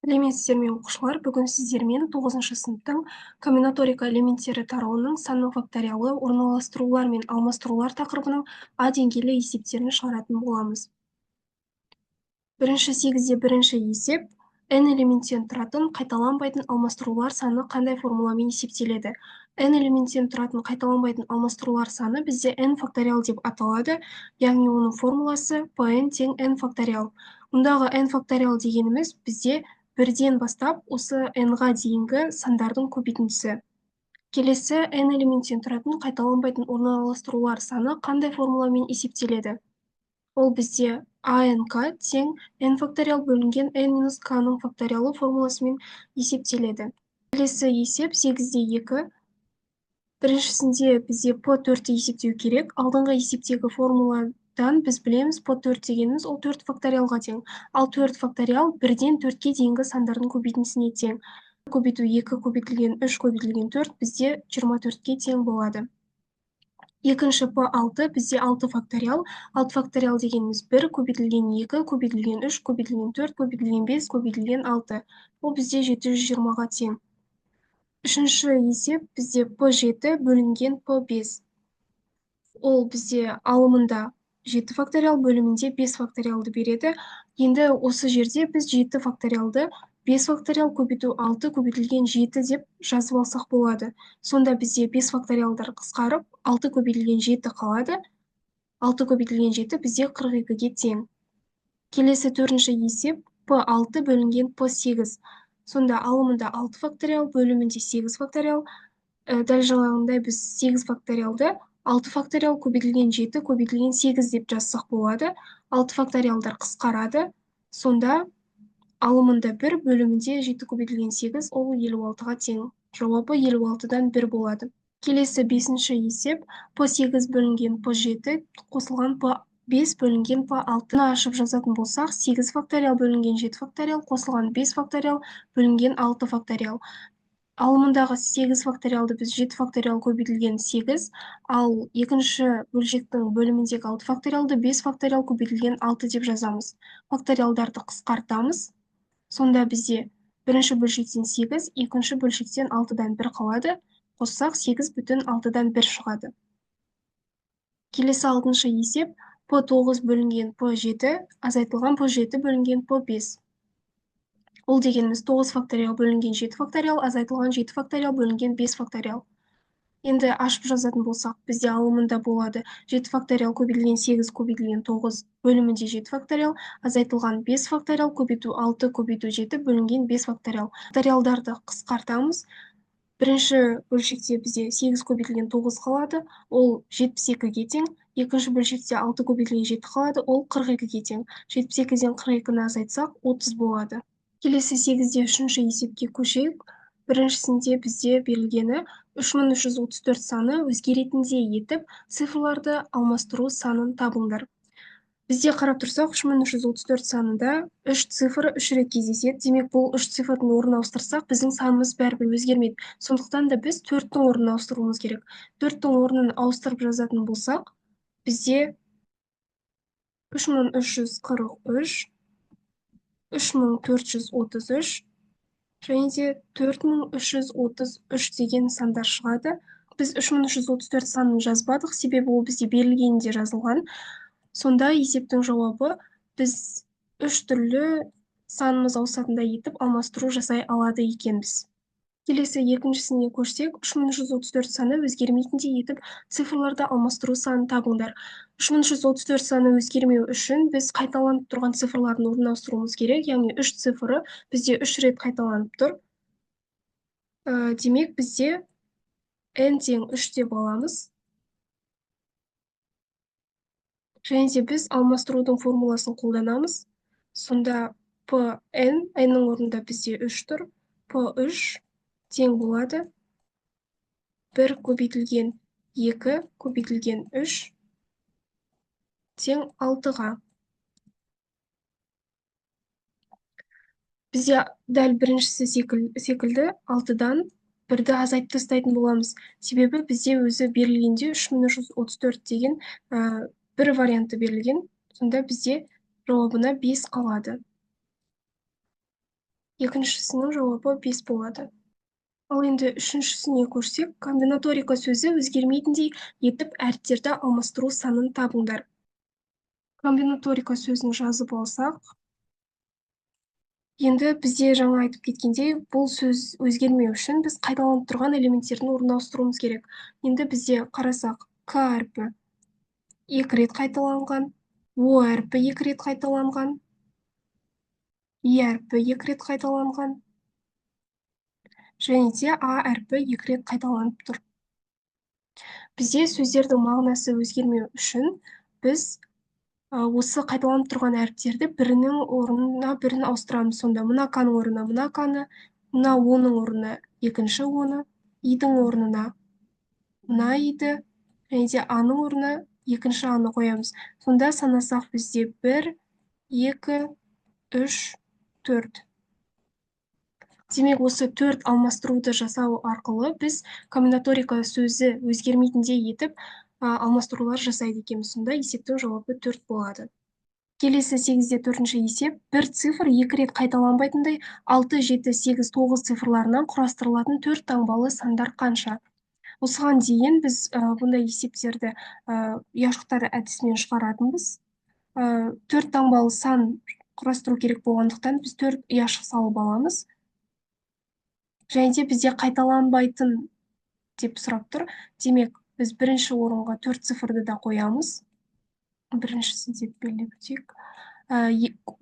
Сәлеметсіздер ме оқушылар, бүгін сіздермен 9 сыныптың комбинаторика элементтері тарауының санның факториалы, орналастырулар мен алмастырулар тақырыбының А деңгейлі есептерін шығаратын боламыз. Бірінші 8-де бірінші есеп n элементтен тұратын қайталанбайтын алмастырулар саны қандай формуламен есептеледі? N элементтен тұратын қайталанбайтын алмастырулар саны бізде n факториал деп аталады, яғни оның формуласы pn тең n факториал. Мұндағы n факториал дегеніміз бізде бірден бастап осы n-ға дейінгі сандардың көбейтіндісі. Келесі n элементтен тұратын қайталанбайтын орналастырулар саны қандай формуламен есептеледі? Ол бізде ANK тең n факториал бөлінген n-k-ның факториалы формуласымен есептеледі. Келесі есеп 8-де 2. Біріншісінде бізде p4-ті есептеу керек. Алдыңғы есептегі формуладан біз білеміз p4 дегеніміз ол 4 факториалға тең. Ал 4 факториал 1-ден 4-ке дейінгі сандардың көбейтіндісіне тең. Көбейту 2 көбейтілген 3 көбейтілген 4 бізде 24-ке тең болады. Екінші p6 бізде 6 факториал. 6 факториал дегеніміз 1 көбейтілген 2 көбейтілген 3 көбейтілген 4 көбейтілген 5 көбейтілген 6. Ол бізде 720-ға тең. Үшінші есеп бізде p7 бөлінген p5. Ол бізде алымында 7 факториал, бөлімінде 5 факториалды береді. Енді осы жерде біз 7 факториалды 5 факториал көбейту 6 көбейтілген 7 деп жазып алсақ болады. Сонда бізде 5 факториалдар қысқарып, 6 көбейтілген 7 қалады. 6 көбейтілген 7 бізде 42-ге тең. Келесі төртінші есеп p6 бөлінген p8. Сонда алымында 6 факториал, бөлімінде 8 факториал. Дәл жаңағындай біз 8 факториалды 6 факториал көбейтілген 7 көбейтілген 8 деп жазсақ болады. 6 факториалдар қысқарады. Сонда алымында 1, бөлімінде 7 көбейтілген 8, ол 56-ға тең. Жауабы 56-дан 1 болады. Келесі 5-ші есеп p8 бөлінген p7 қосылған p5 бөлінген p6. Ашып жазатын болсақ, 8 факториал бөлінген 7 факториал қосылған 5 факториал бөлінген 6 факториал. Алымындағы 8 факториалды біз 7 факториал көбейтілген 8, ал екінші бөлшектің бөліміндегі 6 факториалды 5 факториал көбейтілген 6 деп жазамыз. Факториалдарды қысқартамыз. Сонда бізде бірінші бөлшектен 8, екінші бөлшектен 6-дан 1 қалады. Қоссақ 8 бүтін 6-дан 1 шығады. Келесі 6-шы есеп p9 бөлінген p7 азайтылған p7 бөлінген p5. Ол дегеніміз 9 факториал бөлінген 7 факториал азайтылған 7 факториал бөлінген 5 факториал. Енді ашып жазатын болсақ, бізде алымында болады 7 факториал көбейтілген 8 көбейтілген 9 бөлімінде 7 факториал, азайтылған 5 факториал көбейту 6 көбейту 7 бөлінген 5 факториал. Факториалдарды қысқартамыз. Бірінші бөлшекте бізде 8 көбейтілген 9 қалады, ол 72-ге тең. Екінші бөлшекте 6 көбейтілген 7 қалады, ол 42-ге тең. 72-ден 42-ні азайтсақ 30 болады. Келесі 8-де 3-ші есепке көшейік. Біріншісінде бізде берілгені 3334 саны өзгеретіндей етіп, цифрларды алмастыру санын табыңдар. Бізде қарап тұрсақ, 3334 санында 3 цифры 3 рет кездеседі. Демек, бұл 3 цифрдың орнын ауыстырсақ, біздің санымыз бәрібір өзгермейді. Сондықтан да біз 4-тің орнын ауыстыруымыз керек. 4-тің орнын ауыстырып жазатын болсақ, бізде 3343, 3433 және де 4333 деген сандар шығады. Біз 3334 санын жазбадық, себебі ол бізде берілгенде жазылған. Сонда есептің жауабы біз 3 түрлі санымыз ауысатындай етіп алмастыру жасай алады екенбіз. Келесі екіншісіне көшсек, 3334 саны өзгермейтіндей етіп цифрларды алмастыру санын табыңдар. 3334 саны өзгермеу үшін біз қайталанып тұрған цифрлардың орнын ауыстыруымыз керек, яғни 3 цифры бізде 3 рет қайталанып тұр. Демек, бізде n тең 3 деп аламыз. Және де біз алмастырудың формуласын қолданамыз. Сонда n, n-нің орнында бізде 3 тұр. p3 тең болады 1 көбейтілген 2 көбейтілген 3 тең 6-ға. Бізде дәл біріншісі секілді 6-дан 1-ді азайтып тастайтын боламыз. Себебі бізде өзі берілгенде 3334 деген бір варианты берілген. Сонда бізде жауабына 5 қалады. Екіншісінің жауабы 5 болады. Ал енді үшіншісіне көшсек, комбинаторика сөзі өзгермейтіндей етіп әріптерді алмастыру санын табыңдар. Комбинаторика сөзін жазып алсақ, енді бізде жаңа айтып кеткендей, бұл сөз өзгермеу үшін біз қайталанып тұрған элементтердің орнына ауыстыруымыз керек. Енді бізде қарасақ, к әрпі 2 рет қайталанған, о әрпі 2 рет қайталанған, и әрпі 2 рет қайталанған, және де а әрпі 2 рет қайталанып тұр. Бізде сөздердің мағынасы өзгермеу үшін біз осы қайталанып тұрған әріптерді бірінің орнына бірін ауыстырамыз. Сонда мына к-ның орнына мына к-ны, мына о-ның орнына екінші о-ны, и-дің орнына мына и-ді, және де а-ның орнына екінші а-ны қоямыз. Сонда санасақ бізде 1, 2, 3, 4. Демек, осы 4 алмастыруды жасау арқылы біз комбинаторика сөзі өзгермейтіндей етіп алмастырулар жасайды екенбіз. Сонда есептің жауабы 4 болады. Келесі 8-де 4-ші есеп, бір цифр 2 рет қайталанбайтындай 6, 7, 8, 9 цифрларынан құрастырылатын 4 таңбалы сандар қанша? Осыған дейін біз бұндай есептерді ұяшықтар әдісімен шығаратынбыз. 4 таңбалы сан құрастыру керек болғандықтан біз 4 ұяшық салып аламыз. Және де бізде қайталанбайтын деп сұрап тұр. Демек, біз бірінші орынға 4 цифрды да қоямыз. Біріншісі деп белгілеп өтейік.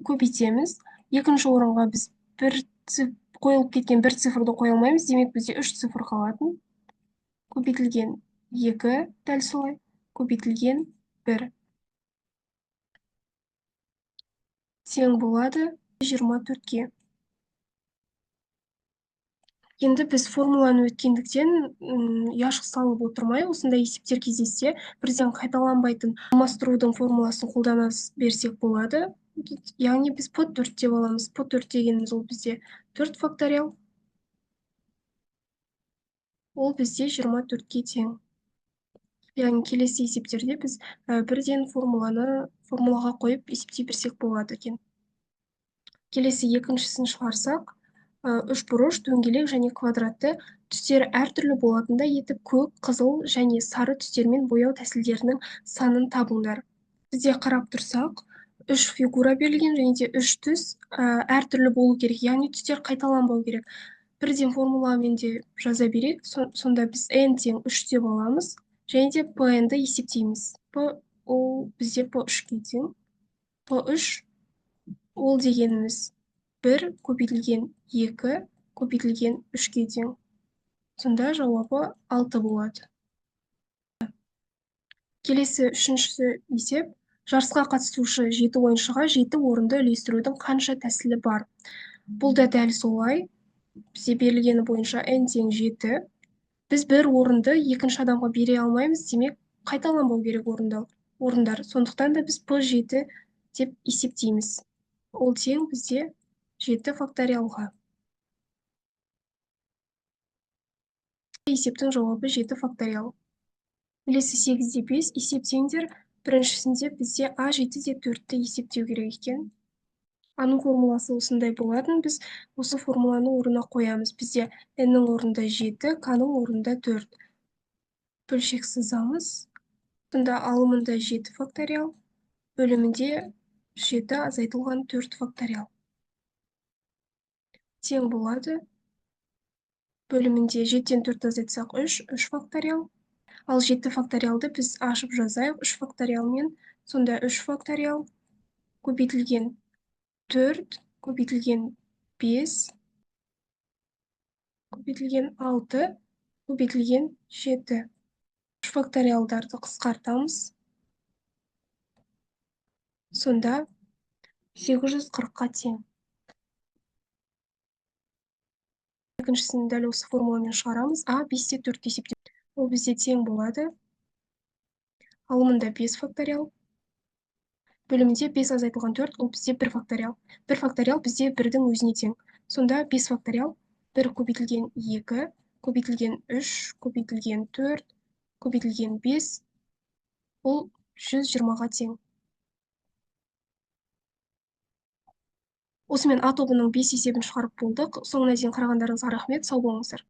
Көбейтеміз. Екінші орынға біз қойылып кеткен бір цифрды қоя алмаймыз. Демек, бізде 3 цифр қалатын. Көбейтілген 2, дәл солай. Көбейтілген 1. Тең болады 24-ке. Енді біз формуланы өткендіктен ұяшық салып отырмай, осындай есептер кездессе, бірден қайталанбайтын алмастырудың формуласын қолдана берсек болады. Яғни біз по 4 деп аламыз. По 4 дегеніміз ол бізде 4 факториал. Ол бізде 24-ке тең. Яғни келесі есептерде біз бірден формулаға қойып есептей берсек болады екен. Келесі екіншісін шығарсақ, үш бұрыш, дөңгелек және квадратты түстері әртүрлі болатындай етіп көк, қызыл және сары түстермен бояу тәсілдерінің санын табыңдар. Бізде қарап тұрсақ, 3 фигура берілген және де 3 түс әртүрлі болу керек, яғни түстер қайталанбау керек. Бірден формуламен де жаза берейік. Сонда біз n тең 3 деп аламыз және де pn-ді есептейміз. P ол бізде p3-ке тең. P3 ол дегеніміз 1 көбейтілген 2 көбейтілген 3-ке тең. Сонда жауабы 6 болады. Келесі үшіншісі есеп. Жарысқа қатысушы 7 ойыншыға 7 орынды үлестірудің қанша тәсілі бар? Бұл да дәл солай. Бізде берілгені бойынша n тең 7. Біз бір орынды екінші адамға бере алмаймыз, демек қайталанбау керек орындар. Сондықтан да біз p7 деп есептейміз. Ол тең бізде 7 факториалға. Есептің жауабы 7 факториал. Келесі 8-де 5 есептеңдер. Біріншісінде бізде А7 де 4-ті есептеу керек екен. Аның формуласы осындай болатын. Біз осы формуланы орнына қоямыз. Бізде n-ның орнында 7, k-ның орнында 4. Бөлшек сызамыз. Сонда алымында 7 факториал, бөлімінде 7 азайтылған 4 факториал. Тең болады. Бөлімінде 7-тен 4 азайтсақ 3 факториал. Ал 7 факториалды біз ашып жазайық 3 факториалмен. Сонда 3 факториал көбейтілген 4, көбейтілген 5, көбейтілген 6, көбейтілген 7. 3 факториалдарды қысқартамыз. Сонда 840-қа тең. Екіншісін дәл осы формуламен шығарамыз. А 5-те 4 есептеп. Ол бізде тең болады. Алымында 5 факториал. Бөлімінде 5 азайтылған 4, ол бізде 1 факториал. 1 факториал бізде 1-дің өзіне тең. Сонда 5 факториал 1 көбейтілген 2, көбейтілген 3, көбейтілген 4, көбейтілген 5, ол 120-ға тең. Осымен А тобының 5 есебін шығарып болдық. Соңына дейін қарағандарыңызға рахмет. Сау болыңыздар.